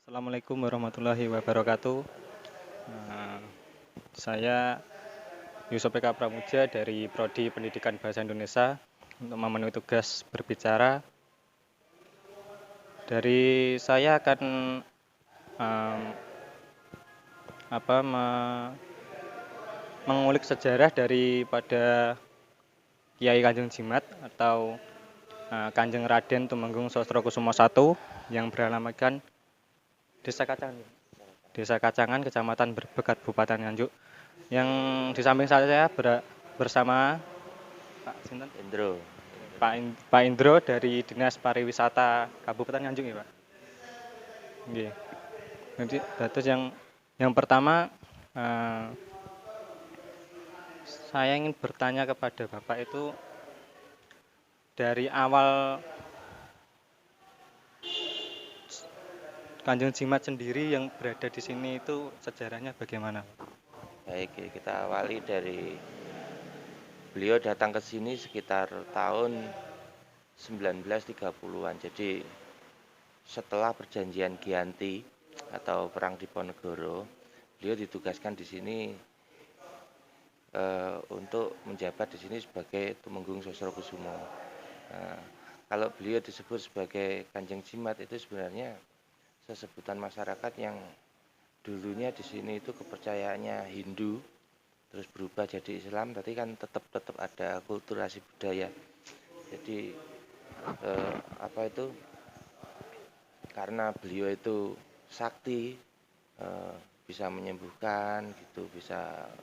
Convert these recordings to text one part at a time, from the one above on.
Assalamualaikum warahmatullahi wabarakatuh. Eh, saya Yusuf Eka Pramuja dari Prodi Pendidikan Bahasa Indonesia untuk memenuhi tugas berbicara. Dari saya akan em, mengulik sejarah daripada Kiai Kanjeng Jimat atau Kanjeng Raden Tumenggung Sosrokusumo I yang beralamatkan Desa Kacangan, Desa Kacangan, Kecamatan Berbek, Kabupaten Nganjuk. Yang di samping saya bersama Pak Sinten? Indro. Pak Indro dari Dinas Pariwisata Kabupaten Nganjuk ya, Pak. Oke. Nanti terus yang pertama eh, saya ingin bertanya kepada Bapak itu dari awal Kanjeng Jimat sendiri yang berada di sini itu sejarahnya bagaimana, Pak? Baik, kita awali dari beliau datang ke sini sekitar tahun 1930-an. Jadi setelah perjanjian Giyanti atau Perang Diponegoro, beliau ditugaskan di sini untuk menjabat di sini sebagai Tumenggung Sosrokusumo. Nah, kalau beliau disebut sebagai Kanjeng Jimat itu sebenarnya sesebutan masyarakat yang dulunya di sini itu kepercayaannya Hindu, terus berubah jadi Islam, tapi kan tetap ada kulturasi budaya. Jadi apa itu, karena beliau itu sakti, eh, bisa menyembuhkan gitu, bisa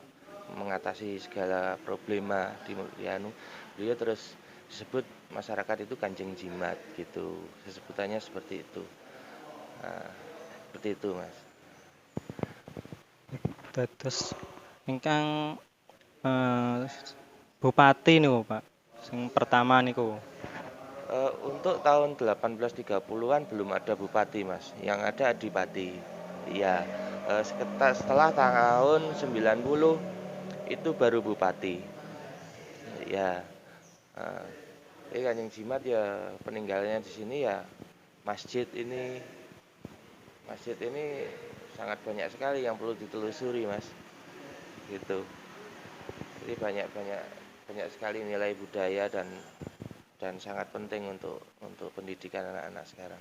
mengatasi segala problema di anu, beliau terus disebut masyarakat itu Kanjeng Jimat gitu, sesebutannya seperti itu. Nah, seperti itu mas. Terus ingkang eh, Bupati niku, Pak. Sing pertama niku. Untuk tahun 1830-an belum ada bupati mas, yang ada adipati. Iya, setelah tahun 90 itu baru bupati. Ya, Kanjeng Jimat ya peninggalannya di sini ya masjid ini. Masjid ini sangat banyak sekali yang perlu ditelusuri mas, gitu. Jadi banyak sekali nilai budaya dan sangat penting untuk pendidikan anak-anak sekarang.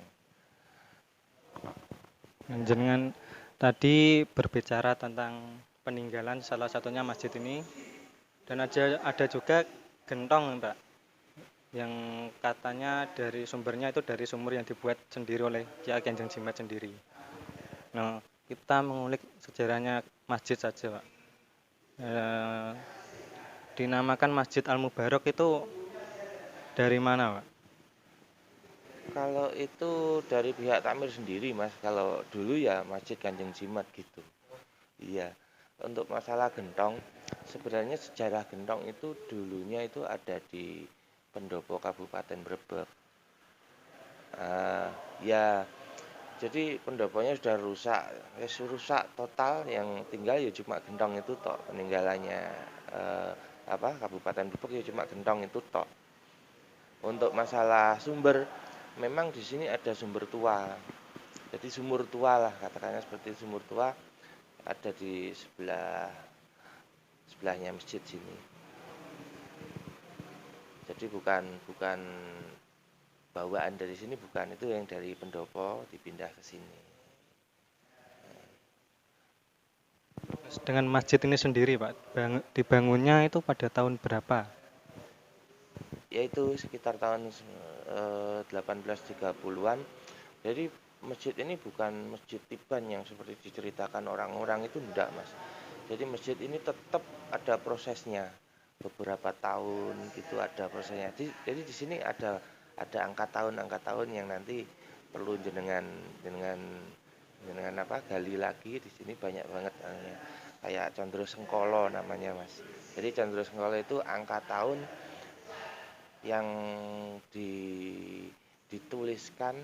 Jenengan tadi berbicara tentang peninggalan salah satunya masjid ini dan ada juga gentong, Pak, yang katanya dari sumbernya itu dari sumur yang dibuat sendiri oleh Ki Ageng Jimat sendiri. Nah, kita mengulik sejarahnya masjid saja, Pak. Eh, dinamakan Masjid Al Mubarok itu dari mana, Pak? Kalau itu dari pihak takmir sendiri mas, kalau dulu ya Masjid Kanjeng Jimat gitu. Iya, untuk masalah gentong, sebenarnya sejarah gentong itu dulunya itu ada di pendopo Kabupaten Brebek. Ya, jadi pendoponya sudah rusak, rusak total, yang tinggal ya cuma gentong itu tok peninggalannya. eh, Kabupaten Brebek ya cuma gentong itu tok. Untuk masalah sumber, memang di sini ada sumber tua. Jadi sumur tua lah, katakannya seperti sumur tua ada di sebelahnya masjid sini. Jadi bukan bukan bawaan dari sini, bukan, itu yang dari pendopo dipindah ke sini. Terus dengan masjid ini sendiri, Pak, dibangunnya itu pada tahun berapa? Yaitu sekitar tahun 1830-an. Jadi masjid ini bukan masjid tiban yang seperti diceritakan orang-orang, itu enggak mas. Jadi masjid ini tetap ada prosesnya, beberapa tahun gitu ada prosesnya. Jadi di sini ada angka tahun yang nanti perlu jenengan jenengan jenengan apa gali lagi. Di sini banyak banget kayak Condro Sengkolo namanya mas. Jadi Condro Sengkolo itu angka tahun yang di, dituliskan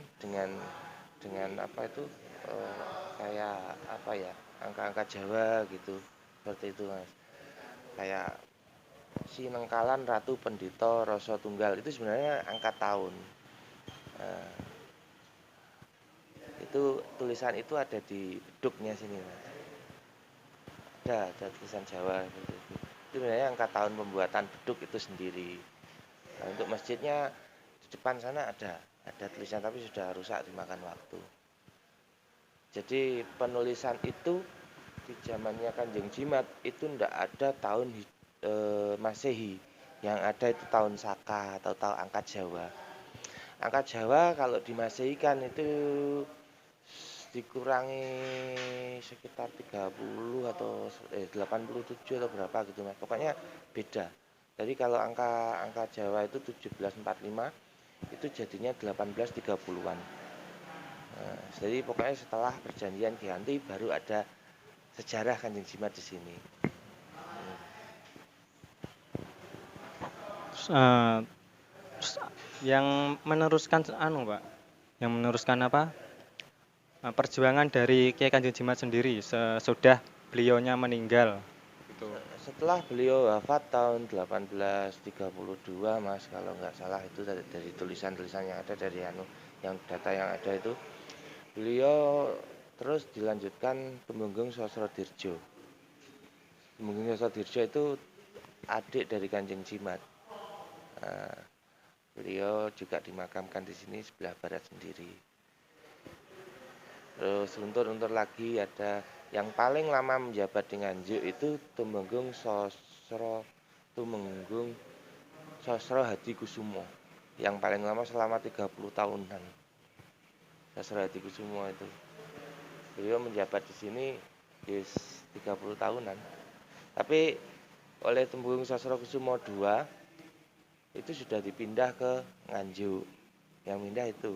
dengan apa itu, kayak apa ya, angka-angka Jawa gitu, seperti itu mas. Kayak Sinengkalan Ratu Pendito Rasa Tunggal itu sebenarnya angka tahun. Nah, Itu tulisan itu ada di beduknya sini, Mas. Ada tulisan Jawa seperti itu. Itu sebenarnya angka tahun pembuatan beduk itu sendiri. Nah, untuk masjidnya di depan sana ada tulisan tapi sudah rusak dimakan waktu. Jadi penulisan itu di zamannya Kanjeng Jimat itu ndak ada tahun Masehi. Yang ada itu tahun Saka atau tahun angka Jawa. Angka Jawa kalau di Masehi kan itu dikurangi sekitar 30 atau 87 atau berapa gitu Mas. Pokoknya beda. Jadi kalau angka Jawa itu 1745 itu jadinya 1830-an. Nah, jadi pokoknya setelah perjanjian diganti baru ada sejarah Kanjeng Jimat di sini. Terus, terus yang meneruskan Pak, yang meneruskan apa? Perjuangan dari Kiai Kanjeng Jimat sendiri sesudah beliaunya meninggal gitu. Setelah beliau wafat tahun 1832 Mas, kalau nggak salah itu dari tulisan-tulisan yang ada dari yang data yang ada itu beliau terus dilanjutkan Tumenggung Sosrodirjo. Tumenggung Sosrodirjo itu adik dari Kanjeng Jimat. Nah, beliau juga dimakamkan di sini sebelah barat sendiri. Terus untur lagi ada yang paling lama menjabat di Nganjuk itu Tumenggung Sosro Hadikusumo. Yang paling lama selama 30 tahunan. Sosro Hadikusumo itu. Beliau menjabat di sini 30 tahunan. Tapi oleh Tumenggung Sosro Kusumo II itu sudah dipindah ke Nganjuk. Yang pindah itu.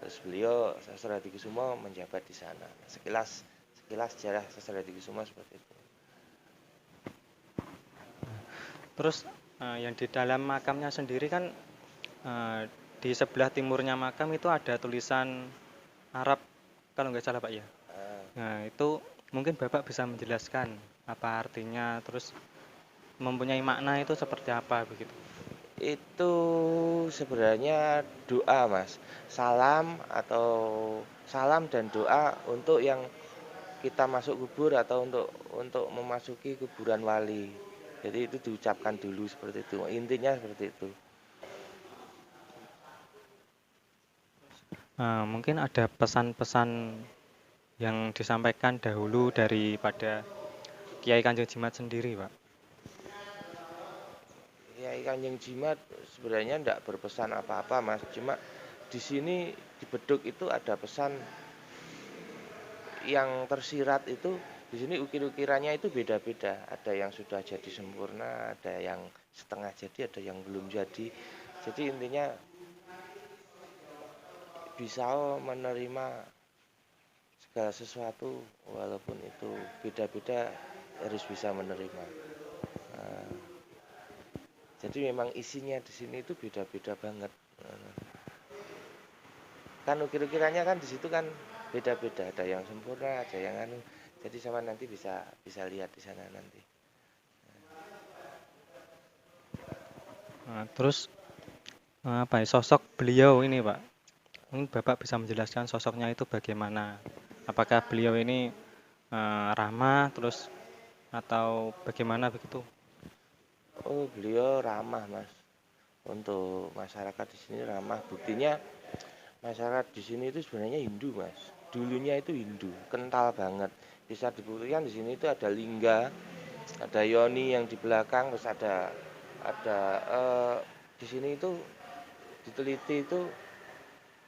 Terus beliau Sosro Hadikusumo menjabat di sana. Sekilas sejarah Sosro Hadikusumo seperti itu. Terus yang di dalam makamnya sendiri kan di sebelah timurnya makam itu ada tulisan Arab kalau nggak salah Pak ya. Nah itu mungkin Bapak bisa menjelaskan apa artinya, terus mempunyai makna itu seperti apa begitu. Itu sebenarnya doa Mas, salam dan doa untuk yang kita masuk kubur atau untuk memasuki kuburan wali. Jadi itu diucapkan dulu seperti itu, intinya seperti itu. Mungkin ada pesan-pesan yang disampaikan dahulu daripada Kiai Kanjeng Jimat sendiri Pak. Kiai Kanjeng Jimat sebenarnya tidak berpesan apa-apa Mas, cuma di sini di beduk itu ada pesan yang tersirat itu. Di sini ukir-ukirannya itu beda-beda. Ada yang sudah jadi sempurna, ada yang setengah jadi, ada yang belum jadi. Jadi intinya bisa menerima segala sesuatu walaupun itu beda-beda harus bisa menerima. Nah, jadi memang isinya di sini itu beda-beda banget. Kan ukir-ukirannya kan di situ kan beda-beda, ada yang sempurna, ada yang anu. Jadi sama nanti bisa lihat di sana nanti. Terus apa ya, sosok beliau ini Pak? Mungkin Bapak bisa menjelaskan sosoknya itu bagaimana? Apakah beliau ini ramah terus atau bagaimana begitu? Oh, beliau ramah, Mas. Untuk masyarakat di sini ramah. Buktinya masyarakat di sini itu sebenarnya Hindu, Mas. Dulunya itu Hindu, kental banget. Bisa dibuktikan di sini itu ada lingga, ada yoni yang di belakang, terus ada di sini itu diteliti itu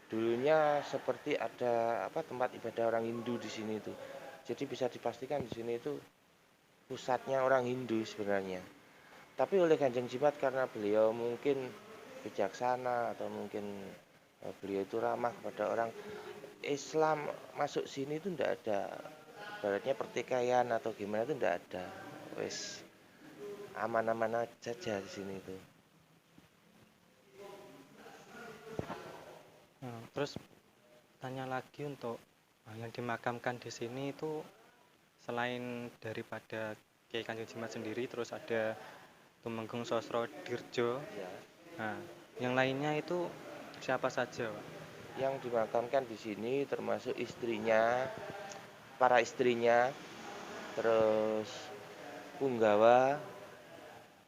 dulunya seperti ada tempat ibadah orang Hindu di sini itu. Jadi bisa dipastikan di sini itu pusatnya orang Hindu sebenarnya. Tapi oleh Kanjeng Jimat karena beliau mungkin bijaksana atau mungkin beliau itu ramah kepada orang Islam masuk sini itu tidak ada ibaratnya pertikaian atau gimana itu tidak ada. Wes aman-aman saja di sini itu. Terus tanya lagi untuk yang dimakamkan di sini itu selain daripada Kiai Kanjeng Jimat sendiri, terus ada Tumenggung Sosro Dirjo. Ya. Nah, yang lainnya itu siapa saja, Pak? yang dimakamkan di sini termasuk istrinya, para istrinya, terus punggawa,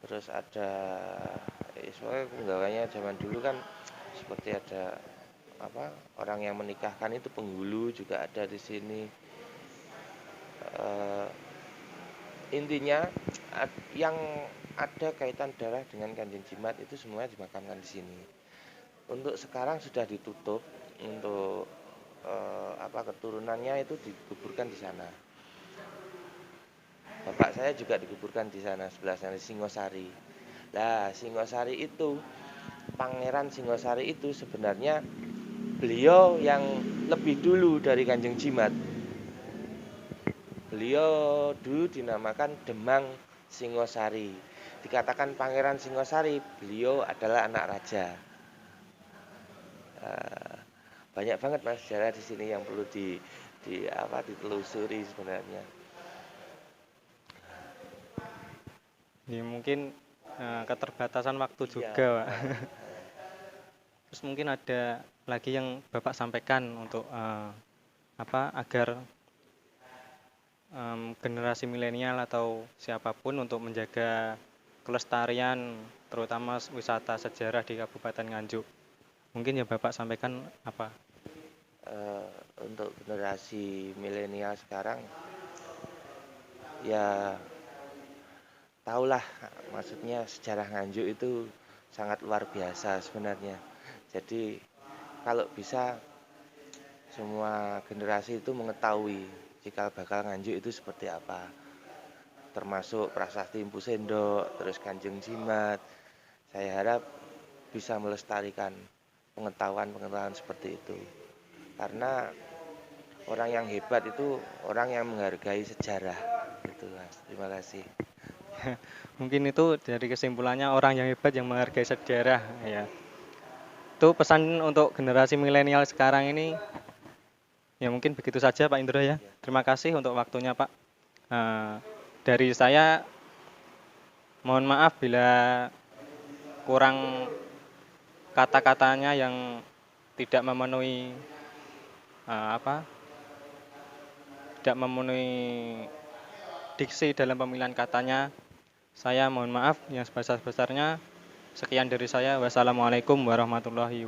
terus ada soalnya punggawanya zaman dulu kan seperti ada apa orang yang menikahkan itu penghulu juga ada di sini. Eh, Intinya yang ada kaitan darah dengan Kanjeng Jimat itu semuanya dimakamkan di sini. Untuk sekarang sudah ditutup untuk keturunannya itu dikuburkan di sana. Bapak saya juga dikuburkan di sana sebelah sana di Singosari. Nah, Singosari itu Pangeran Singosari itu sebenarnya beliau yang lebih dulu dari Kanjeng Jimat. Beliau dulu dinamakan Demang Singosari. Dikatakan Pangeran Singosari, beliau adalah anak raja. Banyak banget mas sejarah di sini yang perlu ditelusuri sebenarnya. Ya mungkin keterbatasan waktu Iya. juga, Pak. Terus mungkin ada lagi yang Bapak sampaikan untuk agar generasi milenial atau siapapun untuk menjaga kelestarian terutama wisata sejarah di Kabupaten Nganjuk. Mungkin ya Bapak sampaikan apa? Untuk generasi milenial sekarang ya tahulah maksudnya sejarah Nganjuk itu sangat luar biasa sebenarnya. Jadi kalau bisa semua generasi itu mengetahui cikal bakal Nganjuk itu seperti apa. Termasuk prasasti Empu Sendok, terus Kanjeng Jimat. Saya harap bisa melestarikan pengetahuan-pengetahuan seperti itu. Karena orang yang hebat itu orang yang menghargai sejarah. Gitu, Mas. Terima kasih. Mungkin itu dari kesimpulannya orang yang hebat yang menghargai sejarah ya. Itu pesan untuk generasi milenial sekarang ini. Ya mungkin begitu saja Pak Indro ya. Terima kasih untuk waktunya Pak. Dari saya mohon maaf bila kurang kata-katanya yang tidak memenuhi tidak memenuhi diksi dalam pemilihan katanya. Saya mohon maaf yang sebesar-besarnya. Sekian dari saya. Wassalamualaikum warahmatullahi wabarakatuh.